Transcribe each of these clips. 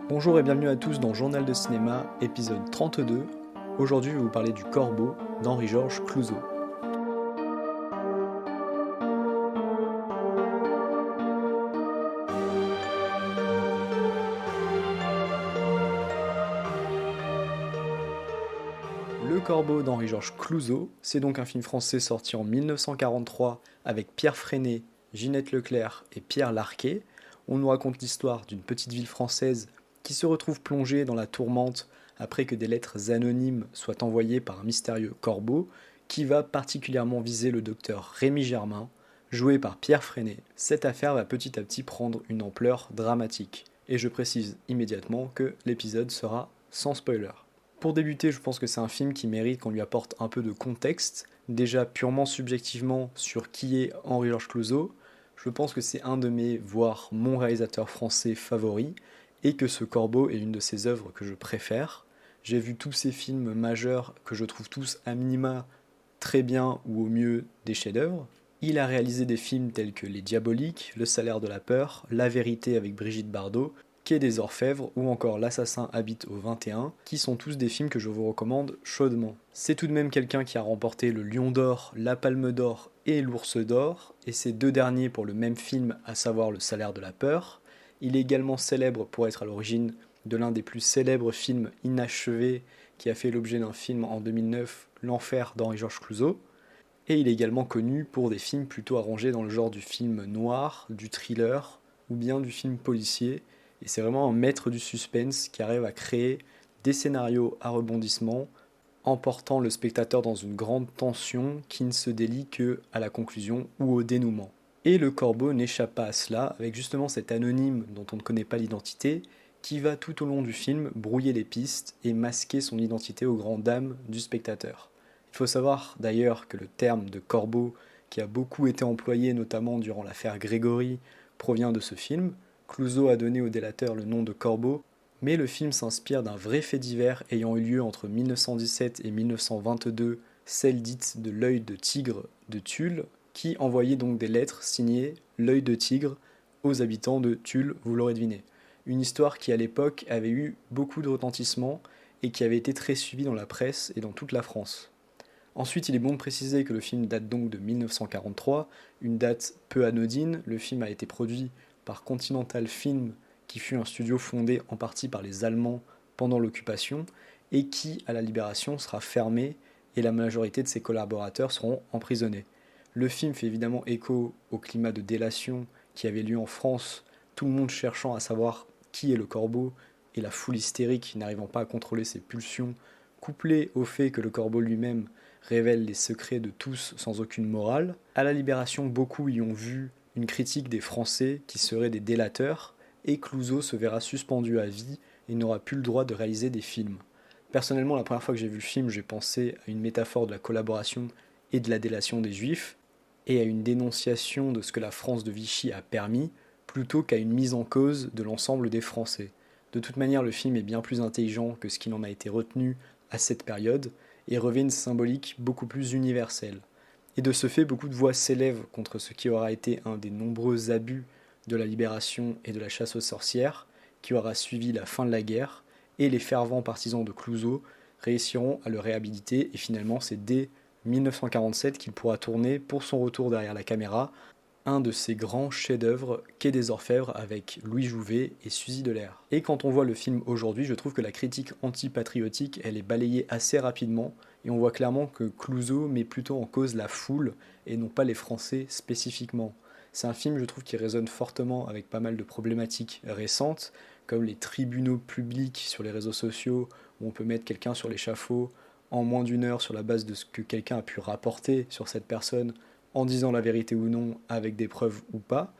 Bonjour et bienvenue à tous dans Journal de cinéma, épisode 32. Aujourd'hui, je vais vous parler du Corbeau d'Henri-Georges Clouzot. Le Corbeau d'Henri-Georges Clouzot, c'est donc un film français sorti en 1943 avec Pierre Freinet, Ginette Leclerc et Pierre Larquet. On nous raconte l'histoire d'une petite ville française qui se retrouve plongée dans la tourmente après que des lettres anonymes soient envoyées par un mystérieux corbeau qui va particulièrement viser le docteur Rémy Germain, joué par Pierre Freinet. Cette affaire va petit à petit prendre une ampleur dramatique. Et je précise immédiatement que l'épisode sera sans spoiler. Pour débuter, je pense que c'est un film qui mérite qu'on lui apporte un peu de contexte, déjà purement subjectivement sur qui est Henri-Georges Clouzot. Je pense que c'est un de mes, voire mon réalisateur français favori, et que ce Corbeau est une de ses œuvres que je préfère. J'ai vu tous ces films majeurs que je trouve tous à minima très bien ou au mieux des chefs-d'œuvre. Il a réalisé des films tels que Les Diaboliques, Le Salaire de la Peur, La Vérité avec Brigitte Bardot, Quai des Orfèvres ou encore L'Assassin habite au 21, qui sont tous des films que je vous recommande chaudement. C'est tout de même quelqu'un qui a remporté le Lion d'Or, la Palme d'Or et l'Ours d'Or, et ces deux derniers pour le même film, à savoir Le Salaire de la Peur. Il est également célèbre pour être à l'origine de l'un des plus célèbres films inachevés qui a fait l'objet d'un film en 2009, L'Enfer d'Henri-Georges Clouzot. Et il est également connu pour des films plutôt arrangés dans le genre du film noir, du thriller ou bien du film policier. Et c'est vraiment un maître du suspense qui arrive à créer des scénarios à rebondissement, emportant le spectateur dans une grande tension qui ne se délie que à la conclusion ou au dénouement. Et le Corbeau n'échappe pas à cela, avec justement cet anonyme dont on ne connaît pas l'identité, qui va tout au long du film brouiller les pistes et masquer son identité aux grandes dames du spectateur. Il faut savoir d'ailleurs que le terme de corbeau, qui a beaucoup été employé notamment durant l'affaire Grégory, provient de ce film. Clouzot a donné au délateur le nom de Corbeau, mais le film s'inspire d'un vrai fait divers ayant eu lieu entre 1917 et 1922, celle dite de l'œil de tigre de Tulle, qui envoyait donc des lettres signées L'œil de tigre aux habitants de Tulle, vous l'aurez deviné. Une histoire qui à l'époque avait eu beaucoup de retentissement et qui avait été très suivie dans la presse et dans toute la France. Ensuite, il est bon de préciser que le film date donc de 1943, une date peu anodine. Le film a été produit par Continental Film, qui fut un studio fondé en partie par les Allemands pendant l'occupation, et qui, à la Libération, sera fermé et la majorité de ses collaborateurs seront emprisonnés. Le film fait évidemment écho au climat de délation qui avait lieu en France, tout le monde cherchant à savoir qui est le corbeau et la foule hystérique n'arrivant pas à contrôler ses pulsions, couplé au fait que le corbeau lui-même révèle les secrets de tous sans aucune morale. À la Libération, beaucoup y ont vu une critique des Français qui seraient des délateurs, et Clouzot se verra suspendu à vie et n'aura plus le droit de réaliser des films. Personnellement, la première fois que j'ai vu le film, j'ai pensé à une métaphore de la collaboration et de la délation des Juifs, et à une dénonciation de ce que la France de Vichy a permis, plutôt qu'à une mise en cause de l'ensemble des Français. De toute manière, le film est bien plus intelligent que ce qu'il en a été retenu à cette période, et revêt une symbolique beaucoup plus universelle. Et de ce fait, beaucoup de voix s'élèvent contre ce qui aura été un des nombreux abus de la libération et de la chasse aux sorcières, qui aura suivi la fin de la guerre, et les fervents partisans de Clouzot réussiront à le réhabiliter, et finalement c'est dès 1947 qu'il pourra tourner, pour son retour derrière la caméra, un de ses grands chefs-d'œuvre, Quai des Orfèvres, avec Louis Jouvet et Suzy Delair. Et quand on voit le film aujourd'hui, je trouve que la critique anti-patriotique, elle est balayée assez rapidement, et on voit clairement que Clouzot met plutôt en cause la foule, et non pas les Français spécifiquement. C'est un film, je trouve, qui résonne fortement avec pas mal de problématiques récentes, comme les tribunaux publics sur les réseaux sociaux, où on peut mettre quelqu'un sur l'échafaud en moins d'une heure sur la base de ce que quelqu'un a pu rapporter sur cette personne, en disant la vérité ou non, avec des preuves ou pas,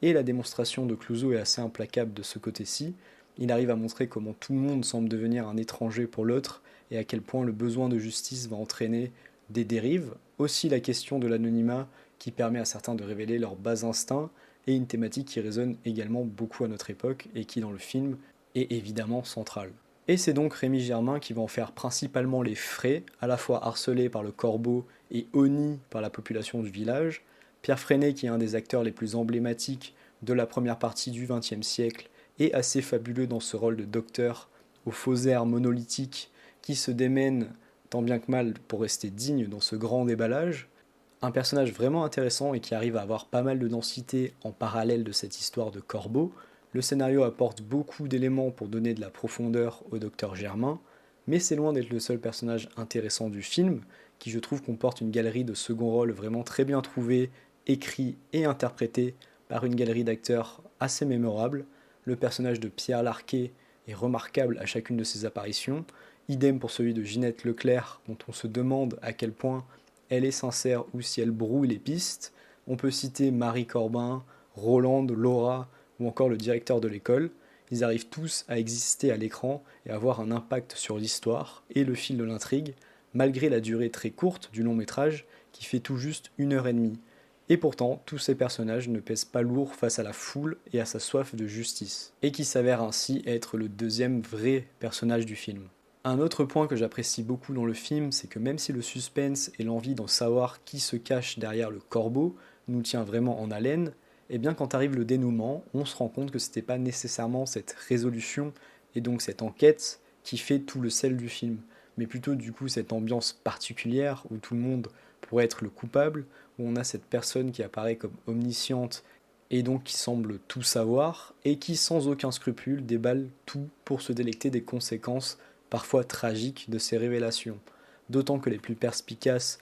et la démonstration de Clouzot est assez implacable de ce côté-ci. Il arrive à montrer comment tout le monde semble devenir un étranger pour l'autre, et à quel point le besoin de justice va entraîner des dérives. Aussi la question de l'anonymat qui permet à certains de révéler leurs bas instincts, et une thématique qui résonne également beaucoup à notre époque, et qui dans le film est évidemment centrale. Et c'est donc Rémy Germain qui va en faire principalement les frais, à la fois harcelé par le corbeau et honni par la population du village. Pierre Freinet, qui est un des acteurs les plus emblématiques de la première partie du XXe siècle, est assez fabuleux dans ce rôle de docteur aux faux airs monolithiques qui se démène tant bien que mal pour rester digne dans ce grand déballage. Un personnage vraiment intéressant et qui arrive à avoir pas mal de densité en parallèle de cette histoire de corbeau. Le scénario apporte beaucoup d'éléments pour donner de la profondeur au docteur Germain, mais c'est loin d'être le seul personnage intéressant du film, qui je trouve comporte une galerie de second rôle vraiment très bien trouvée, écrit et interprété par une galerie d'acteurs assez mémorable. Le personnage de Pierre Larquet est remarquable à chacune de ses apparitions, idem pour celui de Ginette Leclerc, dont on se demande à quel point elle est sincère ou si elle brouille les pistes. On peut citer Marie Corbin, Rolande, Laura ou encore le directeur de l'école. Ils arrivent tous à exister à l'écran et avoir un impact sur l'histoire et le fil de l'intrigue, malgré la durée très courte du long métrage qui fait tout juste 1 heure et demie. Et pourtant, tous ces personnages ne pèsent pas lourd face à la foule et à sa soif de justice, et qui s'avère ainsi être le deuxième vrai personnage du film. Un autre point que j'apprécie beaucoup dans le film, c'est que même si le suspense et l'envie d'en savoir qui se cache derrière le corbeau nous tient vraiment en haleine, et bien quand arrive le dénouement, on se rend compte que c'était pas nécessairement cette résolution et donc cette enquête qui fait tout le sel du film, mais plutôt du coup cette ambiance particulière où tout le monde pourrait être le coupable, où on a cette personne qui apparaît comme omnisciente et donc qui semble tout savoir, et qui sans aucun scrupule déballe tout pour se délecter des conséquences parfois tragiques de ces révélations. D'autant que les plus perspicaces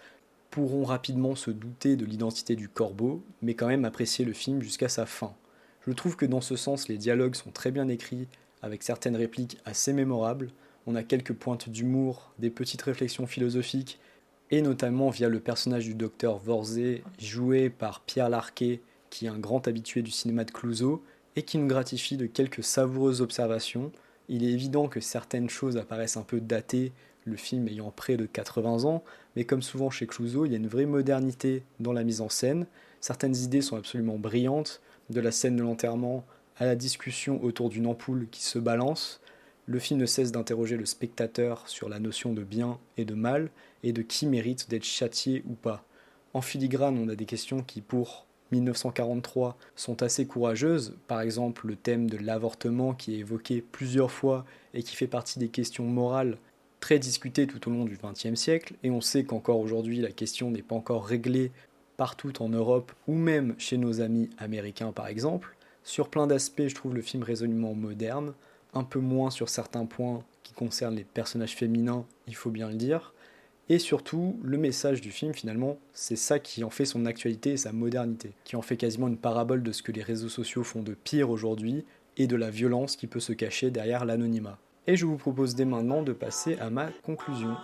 pourront rapidement se douter de l'identité du corbeau, mais quand même apprécier le film jusqu'à sa fin. Je trouve que dans ce sens, les dialogues sont très bien écrits, avec certaines répliques assez mémorables. On a quelques pointes d'humour, des petites réflexions philosophiques, et notamment via le personnage du docteur Vorzé, joué par Pierre Larquet, qui est un grand habitué du cinéma de Clouzot, et qui nous gratifie de quelques savoureuses observations. Il est évident que certaines choses apparaissent un peu datées, le film ayant près de 80 ans, mais comme souvent chez Clouzot, il y a une vraie modernité dans la mise en scène. Certaines idées sont absolument brillantes, de la scène de l'enterrement à la discussion autour d'une ampoule qui se balance. Le film ne cesse d'interroger le spectateur sur la notion de bien et de mal, et de qui mérite d'être châtié ou pas. En filigrane, on a des questions qui, pour 1943, sont assez courageuses. Par exemple, le thème de l'avortement qui est évoqué plusieurs fois et qui fait partie des questions morales très discutées tout au long du XXe siècle. Et on sait qu'encore aujourd'hui, la question n'est pas encore réglée partout en Europe ou même chez nos amis américains, par exemple. Sur plein d'aspects, je trouve le film résolument moderne, un peu moins sur certains points qui concernent les personnages féminins, il faut bien le dire. Et surtout, le message du film, finalement, c'est ça qui en fait son actualité et sa modernité, qui en fait quasiment une parabole de ce que les réseaux sociaux font de pire aujourd'hui et de la violence qui peut se cacher derrière l'anonymat. Et je vous propose dès maintenant de passer à ma conclusion.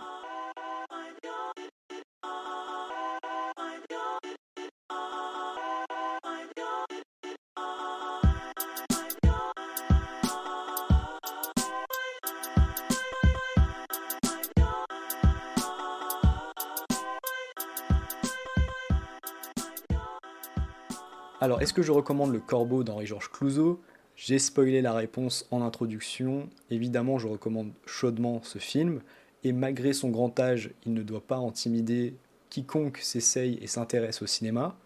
Alors, est-ce que je recommande Le Corbeau d'Henri-Georges Clouzot? J'ai spoilé la réponse en introduction. Évidemment, je recommande chaudement ce film. Et malgré son grand âge, il ne doit pas intimider quiconque s'essaye et s'intéresse au cinéma.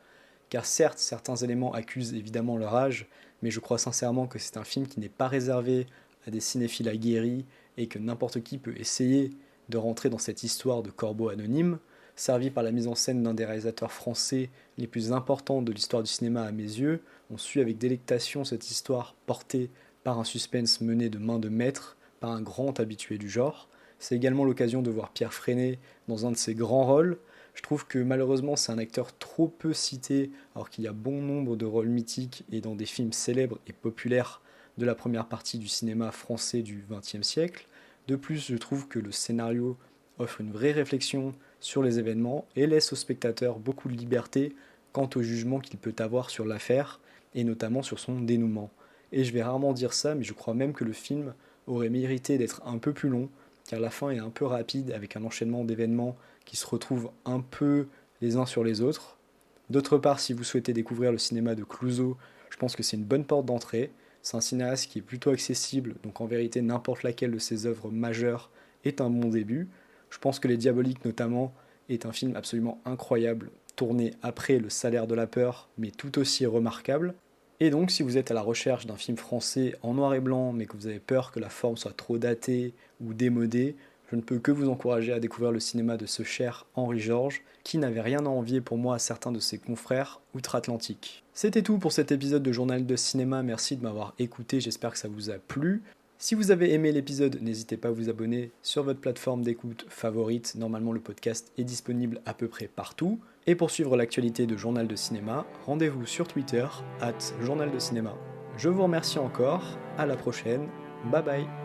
Car certes, certains éléments accusent évidemment leur âge, mais je crois sincèrement que c'est un film qui n'est pas réservé à des cinéphiles aguerris et que n'importe qui peut essayer de rentrer dans cette histoire de corbeau anonyme, servi par la mise en scène d'un des réalisateurs français les plus importants de l'histoire du cinéma à mes yeux. On suit avec délectation cette histoire portée par un suspense mené de main de maître par un grand habitué du genre. C'est également l'occasion de voir Pierre Freinet dans un de ses grands rôles. Je trouve que malheureusement c'est un acteur trop peu cité alors qu'il y a bon nombre de rôles mythiques et dans des films célèbres et populaires de la première partie du cinéma français du XXe siècle. De plus, je trouve que le scénario offre une vraie réflexion sur les événements et laisse au spectateur beaucoup de liberté quant au jugement qu'il peut avoir sur l'affaire et notamment sur son dénouement. Et je vais rarement dire ça, mais je crois même que le film aurait mérité d'être un peu plus long, car la fin est un peu rapide avec un enchaînement d'événements qui se retrouvent un peu les uns sur les autres. D'autre part, si vous souhaitez découvrir le cinéma de Clouzot, je pense que c'est une bonne porte d'entrée. C'est un cinéaste qui est plutôt accessible, donc en vérité n'importe laquelle de ses œuvres majeures est un bon début. Je pense que Les Diaboliques notamment est un film absolument incroyable, tourné après Le Salaire de la peur, mais tout aussi remarquable. Et donc, si vous êtes à la recherche d'un film français en noir et blanc, mais que vous avez peur que la forme soit trop datée ou démodée, je ne peux que vous encourager à découvrir le cinéma de ce cher Henri Georges, qui n'avait rien à envier pour moi à certains de ses confrères outre-Atlantique. C'était tout pour cet épisode de Journal de cinéma, merci de m'avoir écouté, j'espère que ça vous a plu. Si vous avez aimé l'épisode, n'hésitez pas à vous abonner sur votre plateforme d'écoute favorite. Normalement, le podcast est disponible à peu près partout. Et pour suivre l'actualité de Journal de cinéma, rendez-vous sur Twitter, @journal de cinéma. Je vous remercie encore, à la prochaine, bye bye.